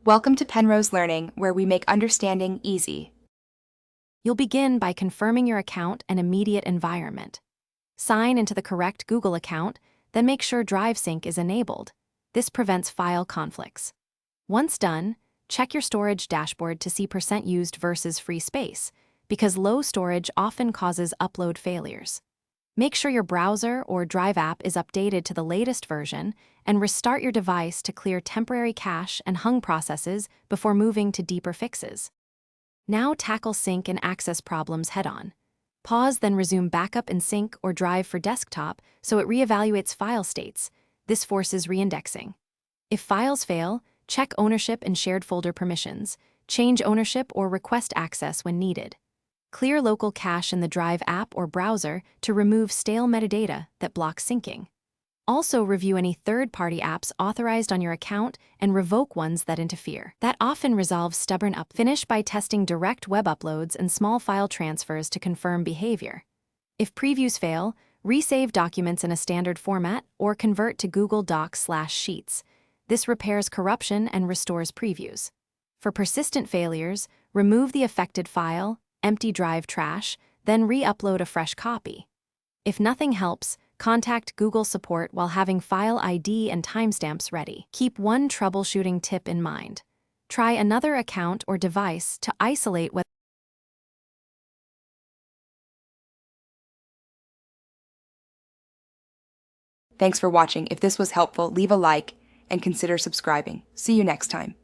Welcome to Penrose Learning, where we make understanding easy. You'll begin by confirming your account and immediate environment. Sign into the correct Google account, then make sure Drive Sync is enabled. This prevents file conflicts. Once done, check your storage dashboard to see % used versus free space, because low storage often causes upload failures. Make sure your browser or Drive app is updated to the latest version, and restart your device to clear temporary cache and hung processes before moving to deeper fixes. Now tackle sync and access problems head-on. Pause, then resume backup in Sync or Drive for desktop so it reevaluates file states. This forces reindexing. If files fail, check ownership and shared folder permissions. Change ownership or request access when needed. Clear local cache in the Drive app or browser to remove stale metadata that blocks syncing. Also review any third-party apps authorized on your account and revoke ones that interfere. That often resolves stubborn Finish by testing direct web uploads and small file transfers to confirm behavior. If previews fail, resave documents in a standard format or convert to Google Docs/Sheets. This repairs corruption and restores previews. For persistent failures, remove the affected file, empty Drive trash, then re-upload a fresh copy. If nothing helps, contact Google support while having file ID and timestamps ready. Keep one troubleshooting tip in mind. Try another account or device to isolate whether Thanks for watching. If this was helpful, leave a like and consider subscribing. See you next time.